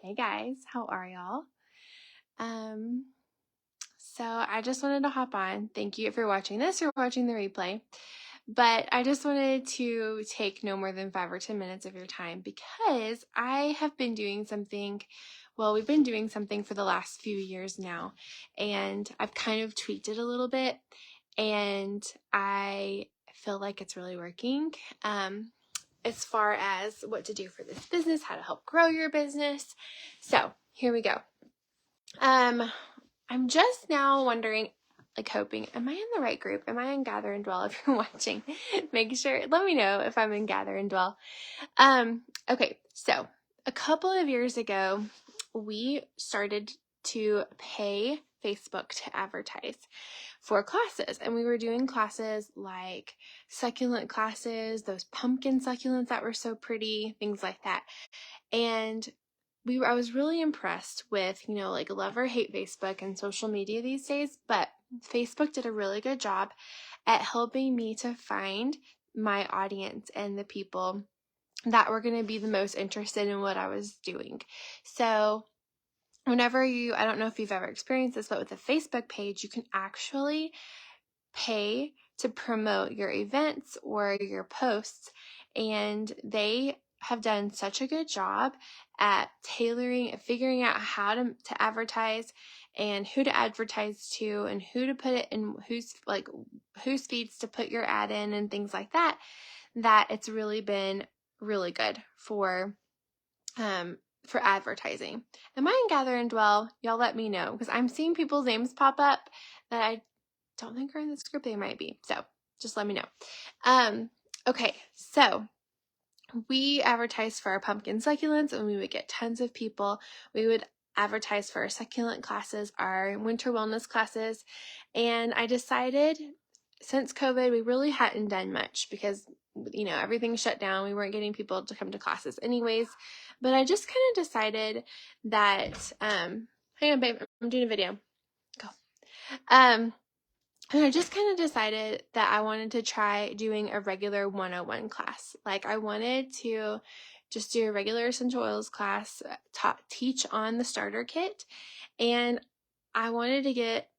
Hey guys, how are y'all? So I just wanted to hop on. Thank you if you're watching this or watching the replay. But I just wanted to take no more than 5 or 10 minutes of your time because I have been doing something. Well, we've been doing something for the last few years now, and I've kind of tweaked it a little bit, and I feel like it's really working. As far as what to do for this business, how to help grow your business. So here we go. I'm just now wondering, hoping, am I in the right group? Am I in Gather and Dwell? If you're watching, make sure, let me know if I'm in Gather and Dwell. Okay, so a couple of years ago, we started to pay Facebook to advertise for classes, and we were doing classes like succulent classes, those pumpkin succulents that were so pretty, things like that. And I was really impressed with, love or hate Facebook and social media these days, but Facebook did a really good job at helping me to find my audience and the people that were going to be the most interested in what I was doing. So whenever I don't know if you've ever experienced this, but with a Facebook page, you can actually pay to promote your events or your posts, and they have done such a good job at figuring out how to advertise and who to advertise to and who to put it in, whose feeds to put your ad in and things like that, that it's really been really good for advertising. Am I in Gather and Dwell? Y'all let me know, because I'm seeing people's names pop up that I don't think are in this group. They might be. So just let me know. Okay, so we advertised for our pumpkin succulents and we would get tons of people. We would advertise for our succulent classes, our winter wellness classes. And I decided, since COVID, we really hadn't done much because, everything shut down. We weren't getting people to come to classes anyways. But I just kind of decided that, hang on, babe, I'm doing a video. Go. And I just kind of decided that I wanted to try doing a regular 101 class. Like, I wanted to just do a regular essential oils class, teach on the starter kit, and I wanted to get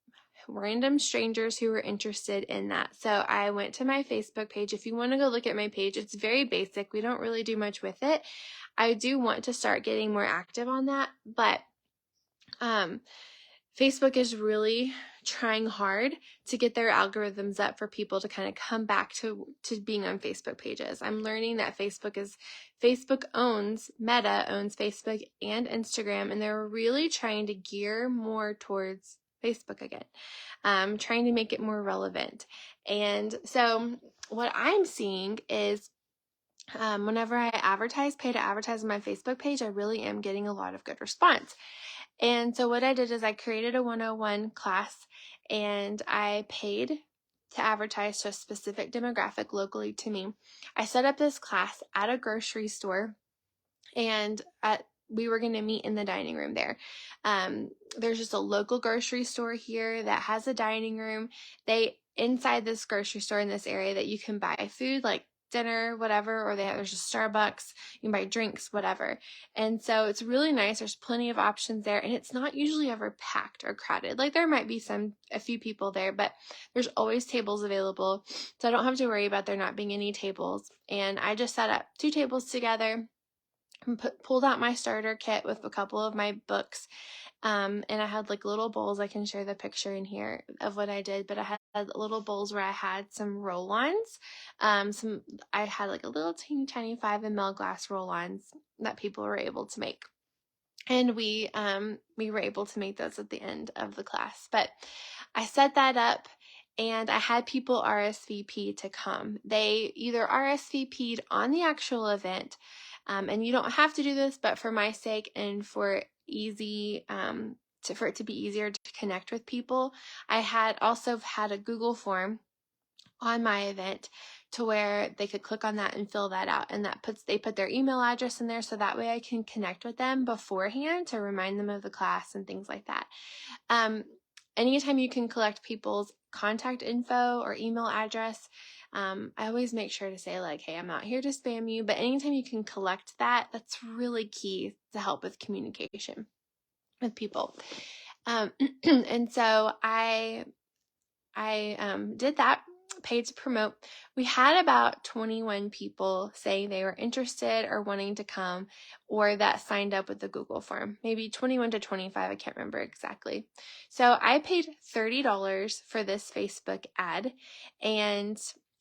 random strangers who were interested in that. So I went to my Facebook page. If you want to go look at my page, it's very basic. We don't really do much with it. I do want to start getting more active on that, but Facebook is really trying hard to get their algorithms up for people to kind of come back to being on Facebook pages. I'm learning that Meta owns Facebook and Instagram, and they're really trying to gear more towards Facebook again, trying to make it more relevant. And so what I'm seeing is, whenever I pay to advertise on my Facebook page, I really am getting a lot of good response. And so what I did is I created a 101 class, and I paid to advertise to a specific demographic locally to me. I set up this class at a grocery store, and we were going to meet in the dining room there. There's just a local grocery store here that has a dining room. Inside this grocery store in this area that you can buy food like dinner, whatever, or there's just Starbucks, you can buy drinks, whatever. And so it's really nice. There's plenty of options there, and it's not usually ever packed or crowded. Like, there might be a few people there, but there's always tables available. So I don't have to worry about there not being any tables. And I just set up 2 tables together and pulled out my starter kit with a couple of my books. And I had little bowls. I can share the picture in here of what I did, but I had little bowls where I had some roll-ons. I had a little teeny tiny 5 ml glass roll-ons that people were able to make. And we were able to make those at the end of the class. But I set that up, and I had people RSVP to come. They either RSVP'd on the actual event, and you don't have to do this, but for my sake and for for it to be easier to connect with people, I had also had a Google form on my event to where they could click on that and fill that out, and they put their email address in there, so that way I can connect with them beforehand to remind them of the class and things like that. Anytime you can collect people's contact info or email address, I always make sure to say like, hey, I'm not here to spam you, but anytime you can collect that, that's really key to help with communication with people. And so I did that, paid to promote. We had about 21 people saying they were interested or wanting to come, or that signed up with the Google form. Maybe 21 to 25, I can't remember exactly. So I paid $30 for this Facebook ad, and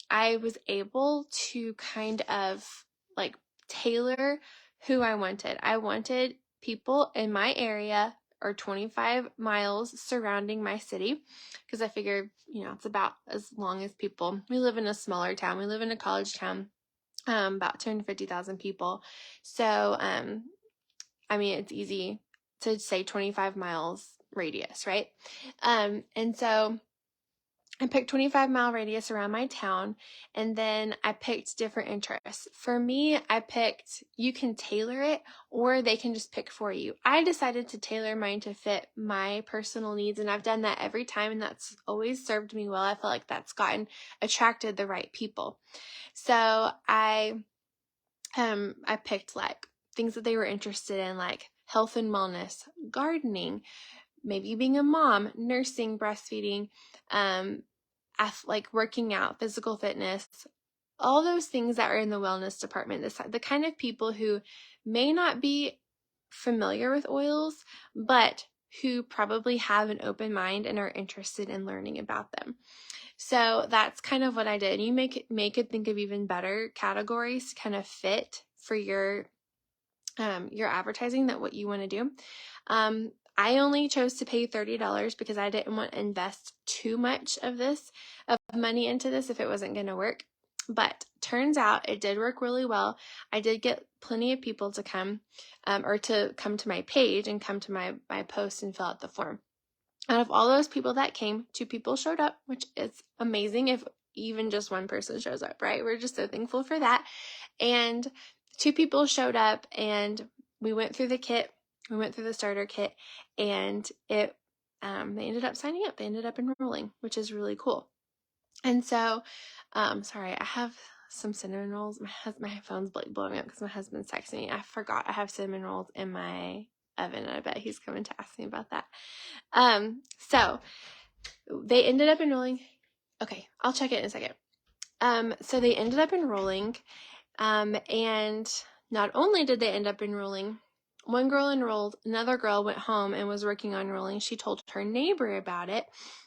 I was able to kind of like tailor who I wanted. I wanted people in my area or 25 miles surrounding my city, because I figured, it's about as long as people. We live in a smaller town. We live in a college town, about 250,000 people. So, it's easy to say 25 miles radius, right? And so I picked 25-mile radius around my town, and then I picked different interests. For me, I picked, you can tailor it or they can just pick for you. I decided to tailor mine to fit my personal needs, and I've done that every time, and that's always served me well. I feel like that's attracted the right people. So I picked like things that they were interested in, like health and wellness, gardening, maybe being a mom, nursing, breastfeeding, like working out, physical fitness, all those things that are in the wellness department. The kind of people who may not be familiar with oils, but who probably have an open mind and are interested in learning about them. So that's kind of what I did. You may think of even better categories to kind of fit for your advertising, that what you want to do. I only chose to pay $30 because I didn't want to invest too much of money into this if it wasn't going to work. But turns out it did work really well. I did get plenty of people to come, or to come to my page and come to my post and fill out the form. Out of all those people that came, 2 people showed up, which is amazing if even just one person shows up, right? We're just so thankful for that. And 2 people showed up, and we went through the kit. We went through the starter kit, and they ended up signing up. They ended up enrolling, which is really cool. And so, sorry, I have some cinnamon rolls. My phone's blowing up because my husband's texting me. I forgot I have cinnamon rolls in my oven, and I bet he's coming to ask me about that. So they ended up enrolling. Okay, I'll check it in a second. So they ended up enrolling, and not only did they end up enrolling, one girl enrolled, another girl went home and was working on enrolling. She told her neighbor about it,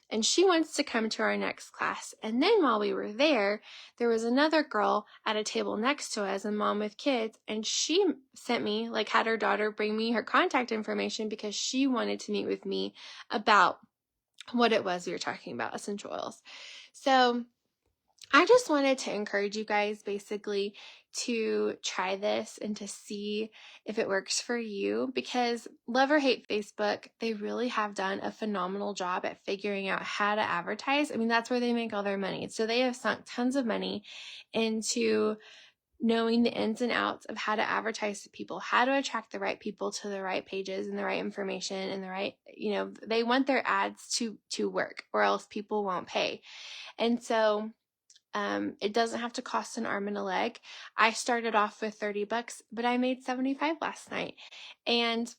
and she wants to come to our next class. And then while we were there was another girl at a table next to us, a mom with kids, and she sent me, had her daughter bring me her contact information because she wanted to meet with me about what it was we were talking about, essential oils. So I just wanted to encourage you guys basically to try this and to see if it works for you, because love or hate Facebook, they really have done a phenomenal job at figuring out how to advertise. That's where they make all their money. So they have sunk tons of money into knowing the ins and outs of how to advertise to people, how to attract the right people to the right pages and the right information and the right, they want their ads to work, or else people won't pay. And so it doesn't have to cost an arm and a leg. I started off with $30, but I made $75 last night. And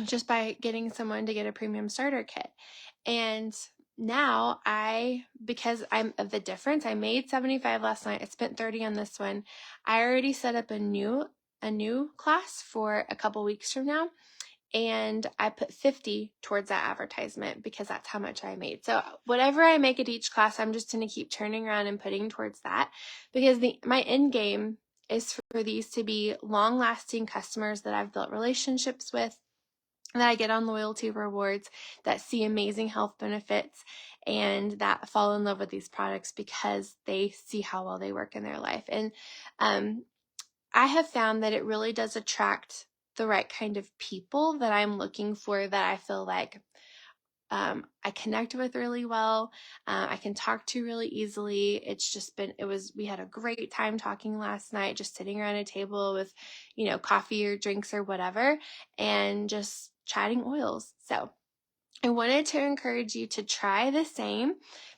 just by getting someone to get a premium starter kit. And now because I'm of the difference, I made $75 last night. I spent $30 on this one. I already set up a new class for a couple weeks from now. And I put $50 towards that advertisement because that's how much I made. So whatever I make at each class, I'm just going to keep turning around and putting towards that, because my end game is for these to be long-lasting customers that I've built relationships with, that I get on loyalty rewards, that see amazing health benefits, and that fall in love with these products because they see how well they work in their life. And I have found that it really does attract the right kind of people that I'm looking for, that I feel like I connect with really well. I can talk to really easily. We had a great time talking last night, just sitting around a table with, coffee or drinks or whatever, and just chatting oils. So I wanted to encourage you to try the same,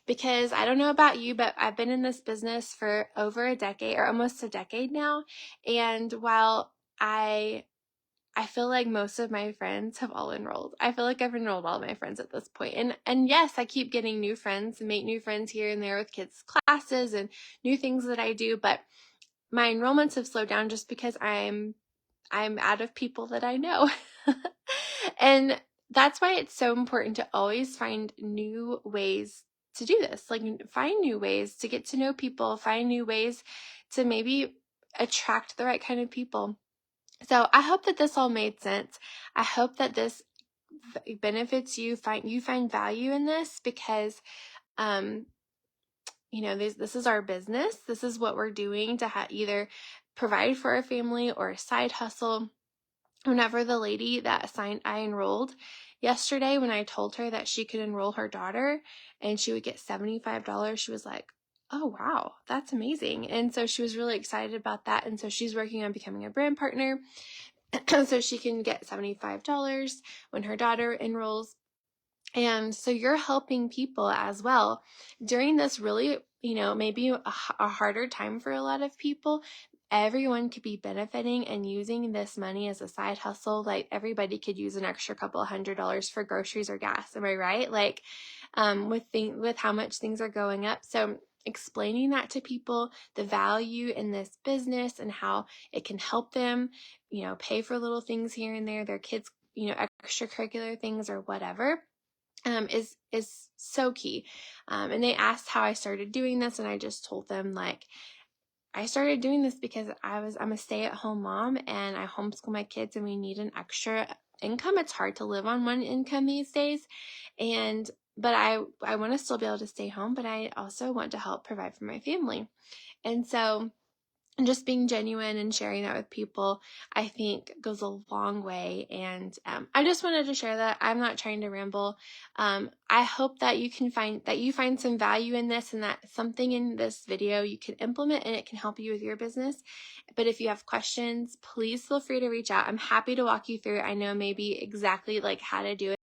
because I don't know about you, but I've been in this business for over a decade, or almost a decade now. And while I feel like most of my friends have all enrolled. I feel like I've enrolled all of my friends at this point. And yes, I keep getting new friends and make new friends here and there with kids' classes and new things that I do, but my enrollments have slowed down just because I'm out of people that I know. And that's why it's so important to always find new ways to do this. Like, find new ways to get to know people, find new ways to maybe attract the right kind of people. So I hope that this all made sense. I hope that this benefits you. You find value in this, because this is our business. This is what we're doing to either provide for our family or a side hustle. Whenever the lady that I enrolled yesterday, when I told her that she could enroll her daughter and she would get $75, she was like, oh, wow, that's amazing. And so she was really excited about that. And so she's working on becoming a brand partner so she can get $75 when her daughter enrolls. And so you're helping people as well during this really, maybe a harder time for a lot of people. Everyone could be benefiting and using this money as a side hustle. Like, everybody could use an extra couple $100 for groceries or gas. Am I right? Like, with how much things are going up. So explaining that to people, the value in this business and how it can help them, pay for little things here and there, their kids, extracurricular things or whatever. Is so key. And they asked how I started doing this, and I just told them, like, I started doing this because I'm a stay-at-home mom and I homeschool my kids, and we need an extra income. It's hard to live on one income these days. But I want to still be able to stay home, but I also want to help provide for my family. And so just being genuine and sharing that with people, I think, goes a long way. And I just wanted to share that. I'm not trying to ramble. I hope that you find some value in this, and that something in this video you can implement and it can help you with your business. But if you have questions, please feel free to reach out. I'm happy to walk you through it. I know maybe exactly like how to do it.